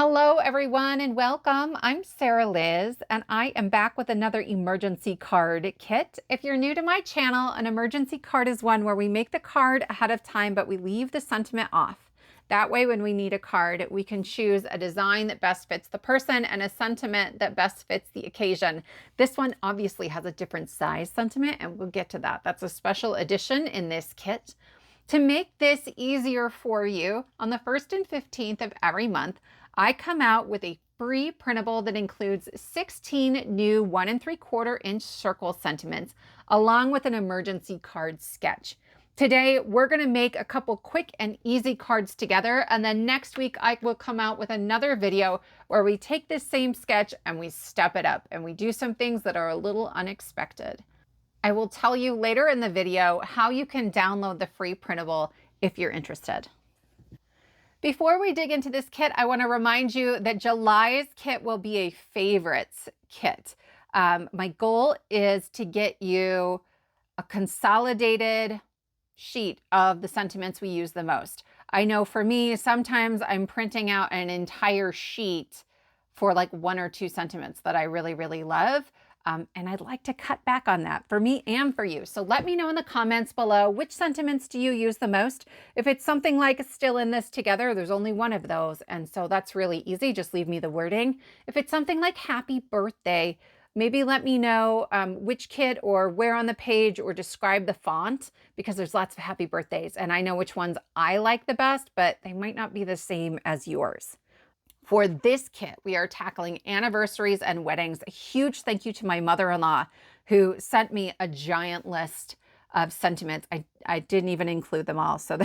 Hello everyone and welcome. I'm Sarah Liz and I am back with another emergency card kit. If you're new to my channel, an emergency card is one where we make the card ahead of time but we leave the sentiment off. That way when we need a card, we can choose a design that best fits the person and a sentiment that best fits the occasion. This one obviously has a different size sentiment and we'll get to that. That's a special edition in this kit. To make this easier for you, on the 1st and 15th of every month, I come out with a free printable that includes 16 new 1 3/4 inch circle sentiments, along with an emergency card sketch. Today, we're going to make a couple quick and easy cards together, and then next week I will come out with another video where we take this same sketch and we step it up and we do some things that are a little unexpected. I will tell you later in the video how you can download the free printable if you're interested. Before we dig into this kit, I want to remind you that July's kit will be a favorites kit. My goal is to get you a consolidated sheet of the sentiments we use the most. I know for me, sometimes I'm printing out an entire sheet for like 1 or 2 sentiments that I really, really love. And I'd like to cut back on that for me and for you. So let me know in the comments below, which sentiments do you use the most? If it's something like still in this together, there's only one of those. And so that's really easy. Just leave me the wording. If it's something like happy birthday, maybe let me know which kit or where on the page or describe the font, because there's lots of happy birthdays. And I know which ones I like the best, but they might not be the same as yours. For this kit, we are tackling anniversaries and weddings. A huge thank you to my mother-in-law who sent me a giant list of sentiments. I didn't even include them all. So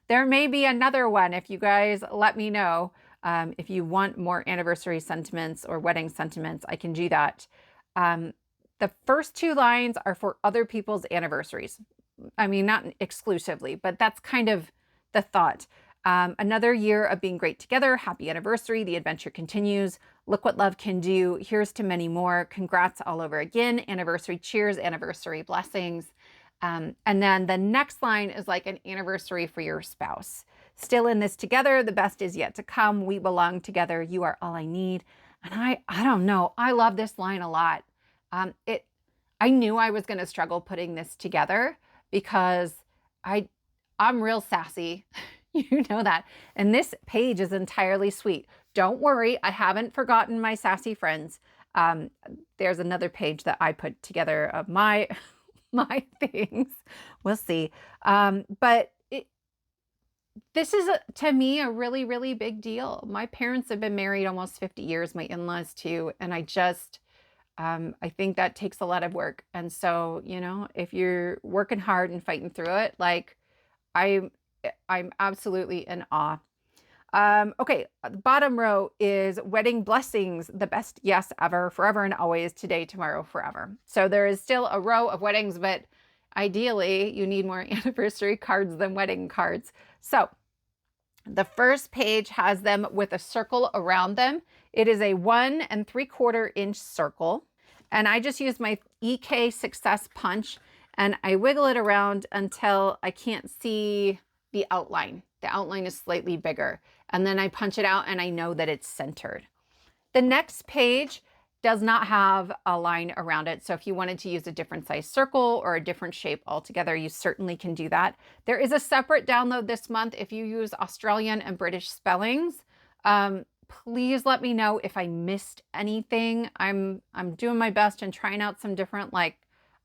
there may be another one if you guys let me know. If you want more anniversary sentiments or wedding sentiments, I can do that. The first 2 lines are for other people's anniversaries. I mean, not exclusively, but that's kind of the thought. Another year of being great together. Happy anniversary. The adventure continues. Look what love can do. Here's to many more. Congrats all over again. Anniversary cheers. Anniversary blessings. And then the next line is like an anniversary for your spouse. Still in this together. The best is yet to come. We belong together. You are all I need. And I don't know. I love this line a lot. I knew I was going to struggle putting this together because I'm real sassy. You know that. And this page is entirely sweet. Don't worry, I haven't forgotten my sassy friends. There's another page that I put together of my things. We'll see. But this is, to me, a really, really big deal. My parents have been married almost 50 years, my in-laws too. And I think that takes a lot of work. And so, you know, if you're working hard and fighting through it, like I'm absolutely in awe. Okay, the bottom row is wedding blessings, the best yes ever, forever and always, today, tomorrow, forever. So there is still a row of weddings, but ideally you need more anniversary cards than wedding cards. So the first page has them with a circle around them. It is a 1 3/4 inch circle. And I just use my EK Success Punch and I wiggle it around until I can't see the outline. The outline is slightly bigger. And then I punch it out and I know that it's centered. The next page does not have a line around it. So if you wanted to use a different size circle or a different shape altogether, you certainly can do that. There is a separate download this month if you use Australian and British spellings. Please let me know if I missed anything. I'm doing my best and trying out some different like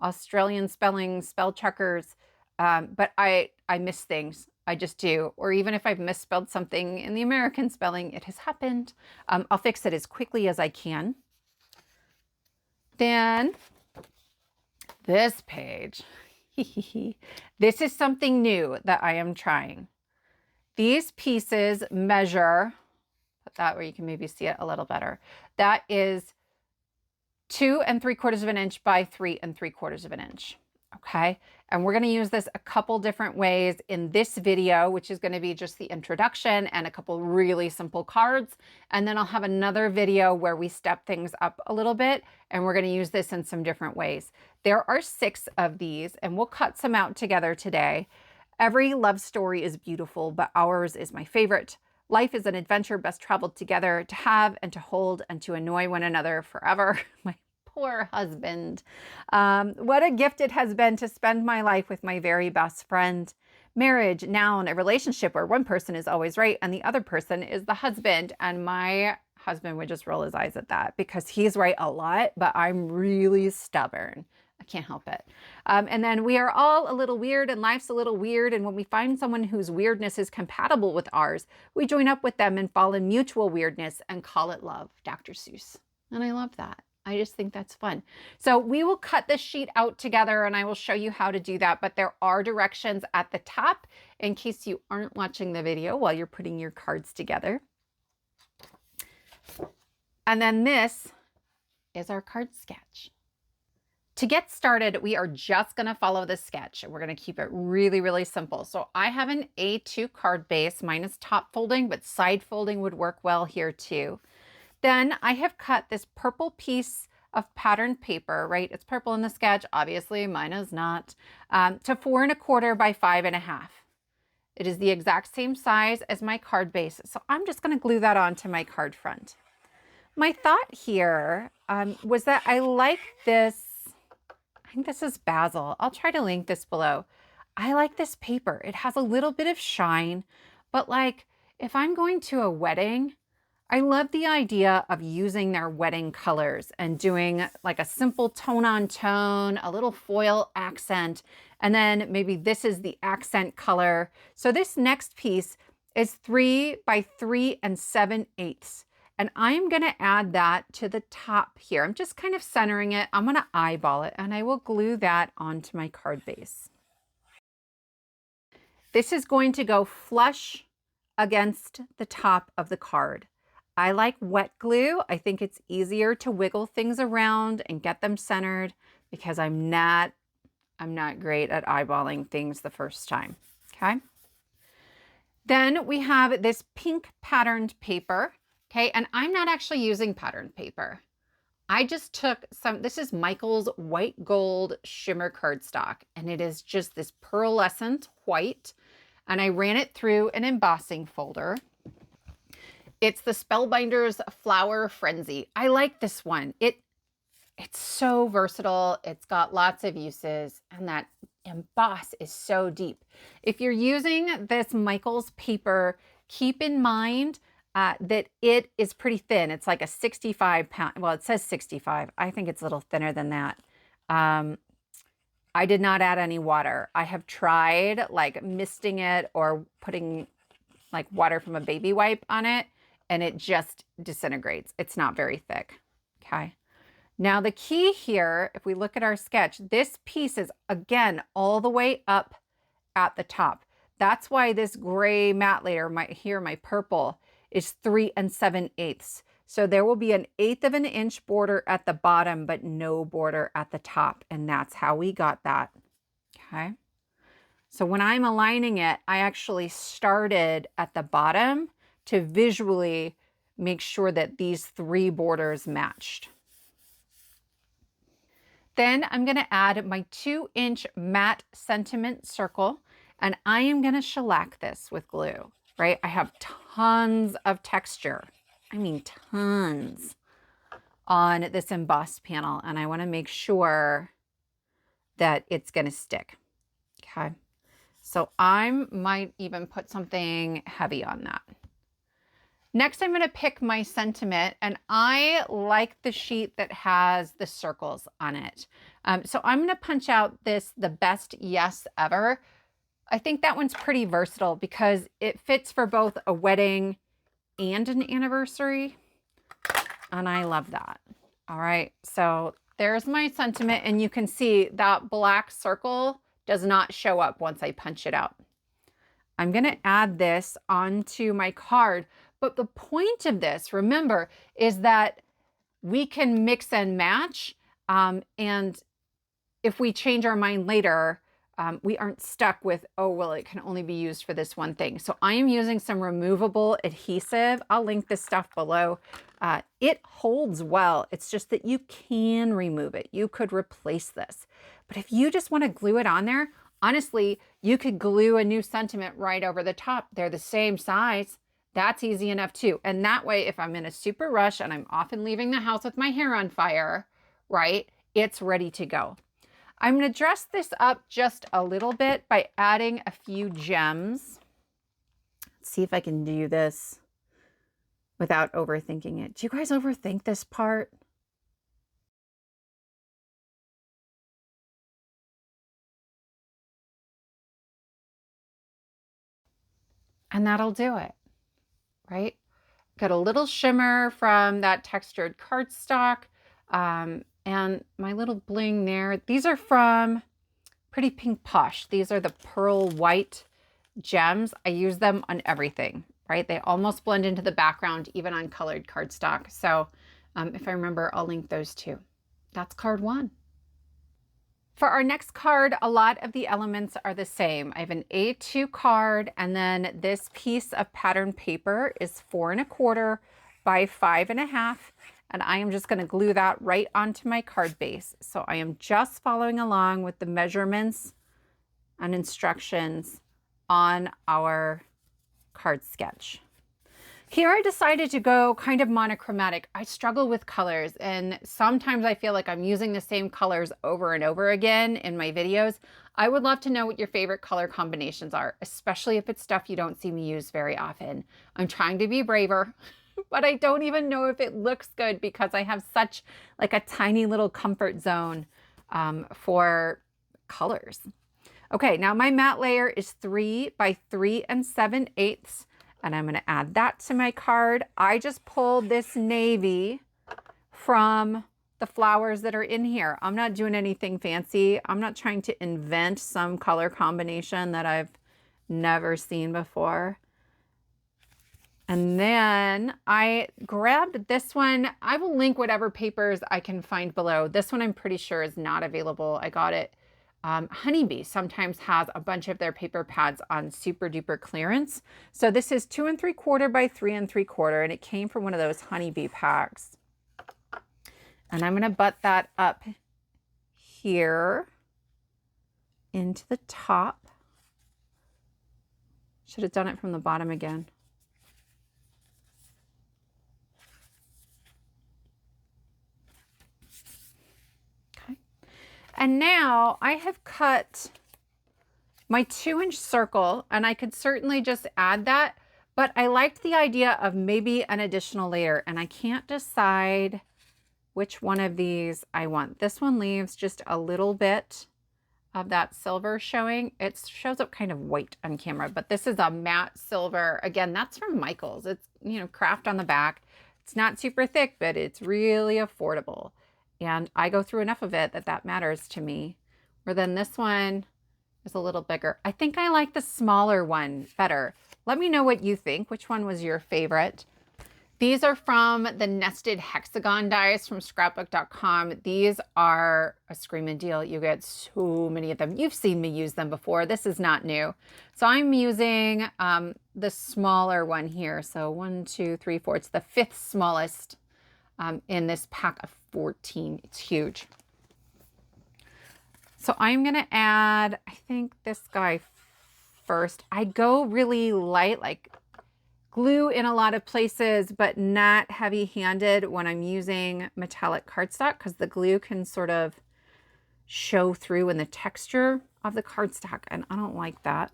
Australian spellings, spell checkers, but I miss things. I just do. Or even if I've misspelled something in the American spelling, it has happened. I'll fix it as quickly as I can. Then this page, this is something new that I am trying. These pieces measure, put that where you can maybe see it a little better. That is 2 3/4 inch by 3 3/4 inch. Okay, and we're going to use this a couple different ways in this video, which is going to be just the introduction and a couple really simple cards. And then I'll have another video where we step things up a little bit and we're going to use this in some different ways. There are 6 of these and we'll cut some out together today. Every love story is beautiful, but ours is my favorite. Life is an adventure best traveled together, to have and to hold and to annoy one another forever. My poor husband. What a gift it has been to spend my life with my very best friend. Marriage, noun, a relationship where one person is always right and the other person is the husband. And my husband would just roll his eyes at that because he's right a lot, but I'm really stubborn. I can't help it. And then we are all a little weird and life's a little weird. And when we find someone whose weirdness is compatible with ours, we join up with them and fall in mutual weirdness and call it love. Dr. Seuss. And I love that. I just think that's fun. So we will cut this sheet out together and I will show you how to do that. But there are directions at the top in case you aren't watching the video while you're putting your cards together. And then this is our card sketch. To get started, we are just going to follow this sketch. We're going to keep it really, really simple. So I have an A2 card base. Mine is top folding, but side folding would work well here too. Then I have cut this purple piece of patterned paper, right? It's purple in the sketch. Obviously, mine is not, to 4 1/4 by 5 1/2. It is the exact same size as my card base. So I'm just going to glue that onto my card front. My thought here was that I like this. I think this is Bazzil. I'll try to link this below. I like this paper. It has a little bit of shine, but like if I'm going to a wedding, I love the idea of using their wedding colors and doing like a simple tone on tone, a little foil accent, and then maybe this is the accent color. So this next piece is 3 by 3 7/8. And I'm going to add that to the top here. I'm just kind of centering it. I'm going to eyeball it and I will glue that onto my card base. This is going to go flush against the top of the card. I like wet glue. I think it's easier to wiggle things around and get them centered because I'm not great at eyeballing things the first time. Okay. Then we have this pink patterned paper. Okay. And I'm not actually using patterned paper. I just took some, this is Michael's white gold shimmer cardstock, and it is just this pearlescent white. And I ran it through an embossing folder. It's the Spellbinders Flower Frenzy. I like this one. It's so versatile. It's got lots of uses, and that emboss is so deep. If you're using this Michael's paper, keep in mind that it is pretty thin. It's like a 65 pound, well, it says 65. I think it's a little thinner than that. I did not add any water. I have tried like misting it or putting like water from a baby wipe on it, and it just disintegrates. It's not very thick. Okay. Now the key here, if we look at our sketch, this piece is again all the way up at the top. That's why this gray matte layer, my purple, is 3 7/8. So there will be an 1/8 of an inch border at the bottom, but no border at the top. And that's how we got that. Okay. So when I'm aligning it, I actually started at the bottom to visually make sure that these 3 borders matched. Then I'm going to add my 2-inch matte sentiment circle, and I am going to shellac this with glue, right? I have tons of texture. I mean, tons on this embossed panel, and I want to make sure that it's going to stick. Okay. So I might even put something heavy on that. Next, I'm going to pick my sentiment, and I like the sheet that has the circles on it. So I'm going to punch out the best yes ever. I think that one's pretty versatile because it fits for both a wedding and an anniversary. And I love that. All right. So there's my sentiment, and you can see that black circle does not show up once I punch it out. I'm going to add this onto my card. But the point of this, remember, is that we can mix and match. And if we change our mind later, we aren't stuck with, oh, well, it can only be used for this one thing. So I am using some removable adhesive. I'll link this stuff below. It holds well. It's just that you can remove it. You could replace this. But if you just want to glue it on there, honestly, you could glue a new sentiment right over the top. They're the same size. That's easy enough too. And that way, if I'm in a super rush and I'm often leaving the house with my hair on fire, right, it's ready to go. I'm going to dress this up just a little bit by adding a few gems. Let's see if I can do this without overthinking it. Do you guys overthink this part? And that'll do it, right? Got a little shimmer from that textured cardstock. And my little bling there. These are from Pretty Pink Posh. These are the pearl white gems. I use them on everything, right? They almost blend into the background, even on colored cardstock. So if I remember, I'll link those too. That's card 1. For our next card, a lot of the elements are the same. I have an A2 card, and then this piece of pattern paper is 4 1/4 by 5 1/2. And I am just going to glue that right onto my card base. So I am just following along with the measurements and instructions on our card sketch. Here I decided to go kind of monochromatic. I struggle with colors, and sometimes I feel like I'm using the same colors over and over again in my videos. I would love to know what your favorite color combinations are, especially if it's stuff you don't see me use very often. I'm trying to be braver, but I don't even know if it looks good because I have such like a tiny little comfort zone for colors. Okay, now my matte layer is 3 by 3 7/8. And I'm going to add that to my card. I just pulled this navy from the flowers that are in here. I'm not doing anything fancy. I'm not trying to invent some color combination that I've never seen before. And then I grabbed this one. I will link whatever papers I can find below. This one I'm pretty sure is not available. I got it. Honeybee sometimes has a bunch of their paper pads on super duper clearance. So this is 2 3/4 by 3 3/4, and it came from one of those Honeybee packs. And I'm going to butt that up here into the top. Should have done it from the bottom again. And now I have cut my 2-inch circle, and I could certainly just add that, but I liked the idea of maybe an additional layer, and I can't decide which one of these I want. This one leaves just a little bit of that silver showing. It shows up kind of white on camera, but this is a matte silver. Again, that's from Michaels. It's, you know, craft on the back. It's not super thick, but it's really affordable. And I go through enough of it that matters to me. Where then this one is a little bigger. I think I like the smaller one better. Let me know what you think. Which one was your favorite? These are from the nested hexagon dies from scrapbook.com. These are a screaming deal. You get so many of them. You've seen me use them before. This is not new. So I'm using the smaller one here. So 1, 2, 3, 4. It's the 5th smallest in this pack of 14. It's huge. So I'm going to add, I think this guy first. I go really light, like glue in a lot of places, but not heavy-handed when I'm using metallic cardstock because the glue can sort of show through in the texture of the cardstock, and I don't like that.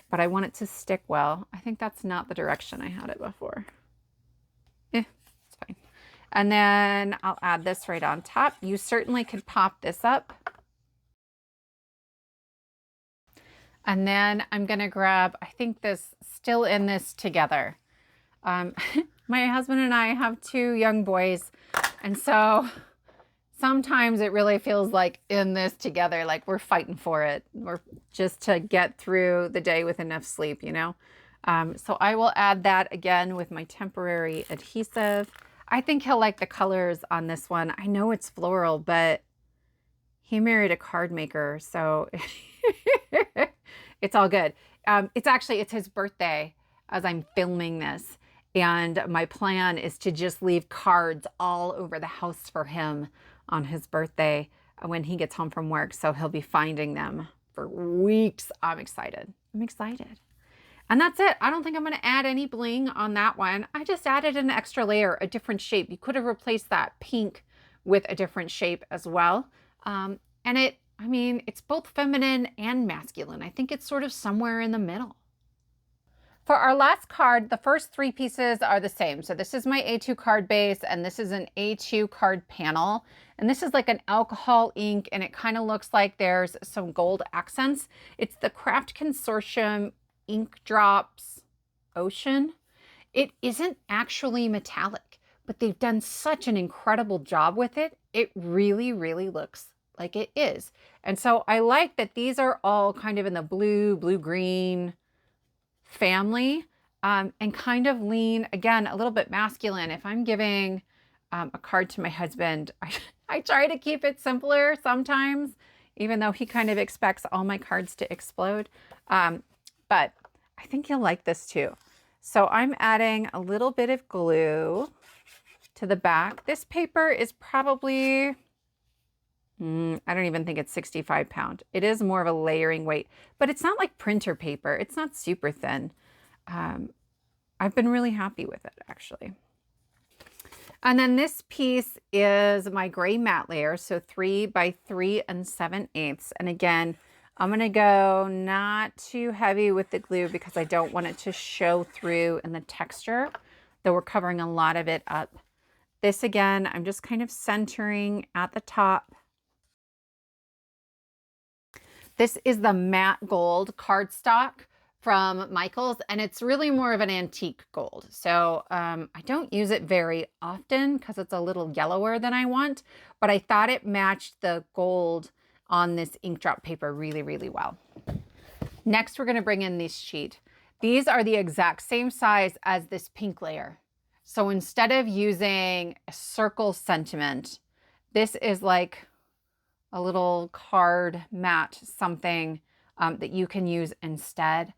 But I want it to stick well. I think that's not the direction I had it before. It's fine. And then I'll add this right on top. You certainly could pop this up. And then I'm going to grab, I think this, still in this together. My husband and I have 2 young boys. And so sometimes it really feels like in this together, like we're fighting for it. We're just to get through the day with enough sleep, you know. So I will add that again with my temporary adhesive. I think he'll like the colors on this one. I know it's floral, but he married a card maker, so it's all good. It's his birthday as I'm filming this. And my plan is to just leave cards all over the house for him on his birthday when he gets home from work. So he'll be finding them for weeks. I'm excited. I'm excited. And that's it. I don't think I'm going to add any bling on that one. I just added an extra layer, a different shape. You could have replaced that pink with a different shape as well. And I mean, it's both feminine and masculine. I think it's sort of somewhere in the middle. For our last card, the first three pieces are the same. So this is my A2 card base, and this is an A2 card panel. And this is like an alcohol ink, and it kind of looks like there's some gold accents. It's the Craft Consortium Ink Drops Ocean. It isn't actually metallic, but they've done such an incredible job with it. It really, really looks like it is. And so I like that these are all kind of in the blue-green family, and kind of lean, again, a little bit masculine. If I'm giving a card to my husband, I try to keep it simpler sometimes, even though he kind of expects all my cards to explode. But I think you'll like this too. So I'm adding a little bit of glue to the back. This paper is probably, I don't even think it's 65 pound. It is more of a layering weight, but it's not like printer paper. It's not super thin. I've been really happy with it, actually. And then this piece is my gray matte layer. So 3 by 3 7/8. And again, I'm going to go not too heavy with the glue because I don't want it to show through in the texture, though we're covering a lot of it up. This again, I'm just kind of centering at the top. This is the matte gold cardstock from Michaels, and it's really more of an antique gold. So I don't use it very often because it's a little yellower than I want, but I thought it matched the gold on this ink drop paper really, really well. Next, we're going to bring in this sheet. These are the exact same size as this pink layer. So instead of using a circle sentiment, this is like a little card mat, something that you can use instead.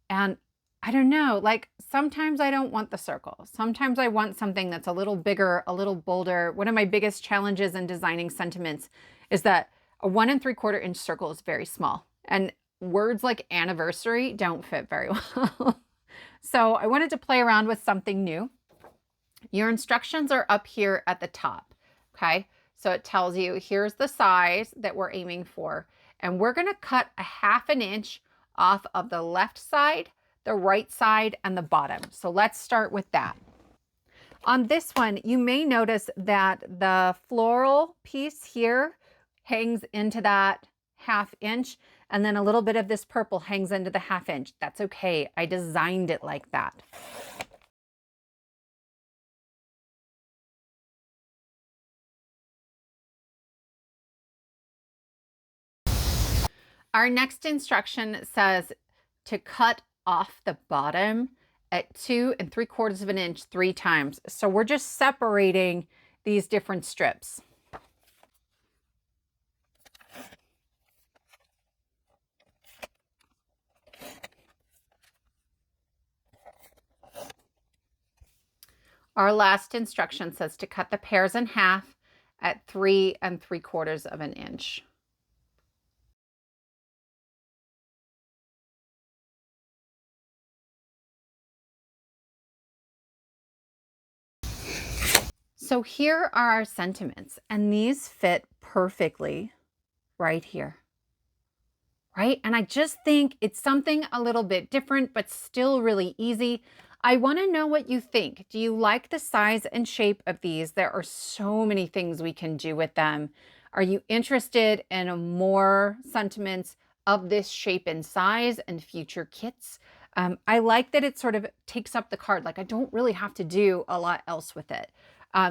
And I don't know, like sometimes I don't want the circle. Sometimes I want something that's a little bigger, a little bolder. One of my biggest challenges in designing sentiments is that a 1 3/4 inch circle is very small, and words like anniversary don't fit very well. So I wanted to play around with something new. Your instructions are up here at the top, okay? So it tells you here's the size that we're aiming for, and we're gonna cut a 1/2 inch off of the left side, the right side, and the bottom. So let's start with that. On this one, you may notice that the floral piece here hangs into that 1/2 inch, and then a little bit of this purple hangs into the 1/2 inch. That's okay. I designed it like that. Our next instruction says to cut off the bottom at 2 3/4 inch 3 times. So we're just separating these different strips. Our last instruction says to cut the pairs in half at 3 3/4 inch. So here are our sentiments, and these fit perfectly right here, right? And I just think it's something a little bit different, but still really easy. I want to know what you think. Do you like the size and shape of these? There are so many things we can do with them. Are you interested in more sentiments of this shape and size and future kits? I like that it sort of takes up the card. Like I don't really have to do a lot else with it.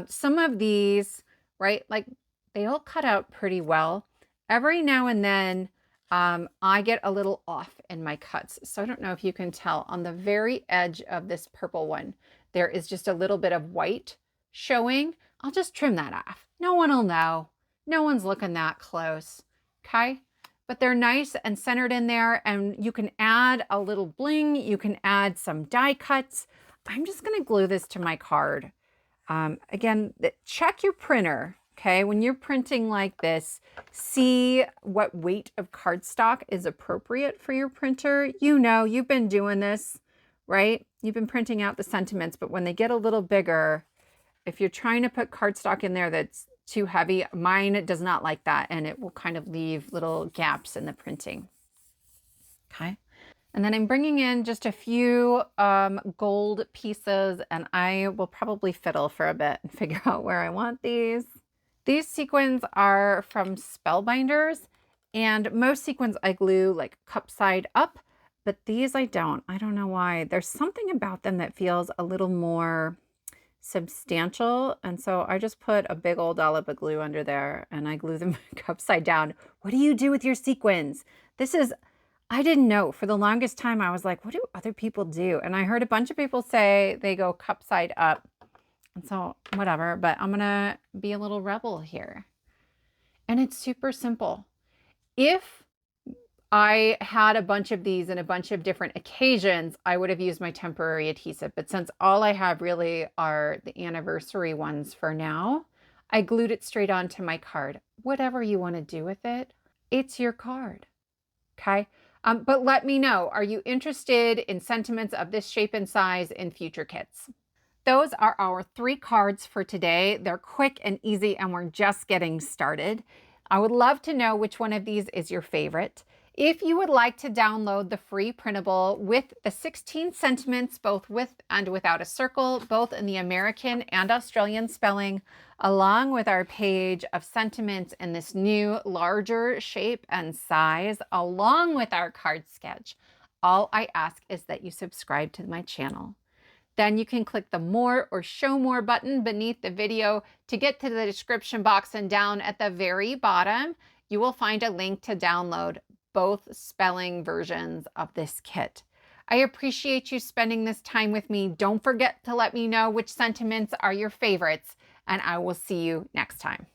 Some of these, right, like they all cut out pretty well. Every now and then, I get a little off in my cuts. So I don't know if you can tell on the very edge of this purple one, there is just a little bit of white showing. I'll just trim that off. No one will know. No one's looking that close, okay? But they're nice and centered in there, and you can add a little bling. You can add some die cuts. I'm just gonna glue this to my card. Again, check your printer, Okay, when you're printing like this, see what weight of cardstock is appropriate for your printer. You know, you've been doing this, right? You've been printing out the sentiments, but when they get a little bigger, if you're trying to put cardstock in there that's too heavy, mine does not like that, and it will kind of leave little gaps in the printing. Okay. And then I'm bringing in just a few gold pieces, and I will probably fiddle for a bit and figure out where I want these. These sequins are from Spellbinders, and most sequins I glue like cup side up, but these I don't. I don't know why. There's something about them that feels a little more substantial, and so I just put a big old dollop of glue under there and I glue them cup side down. What do you do with your sequins? I didn't know. For the longest time I was like, what do other people do? And I heard a bunch of people say they go cup side up. And so whatever, but I'm gonna be a little rebel here. And it's super simple. If I had a bunch of these in a bunch of different occasions, I would have used my temporary adhesive. But since all I have really are the anniversary ones for now, I glued it straight onto my card. Whatever you want to do with it, it's your card. Okay. But let me know, are you interested in sentiments of this shape and size in future kits? Those are our 3 cards for today. They're quick and easy, and we're just getting started. I would love to know which one of these is your favorite. If you would like to download the free printable with the 16 sentiments, both with and without a circle, both in the American and Australian spelling, along with our page of sentiments in this new larger shape and size, along with our card sketch, all I ask is that you subscribe to my channel. Then you can click the more or show more button beneath the video to get to the description box, and down at the very bottom, you will find a link to download both spelling versions of this kit. I appreciate you spending this time with me. Don't forget to let me know which sentiments are your favorites, and I will see you next time.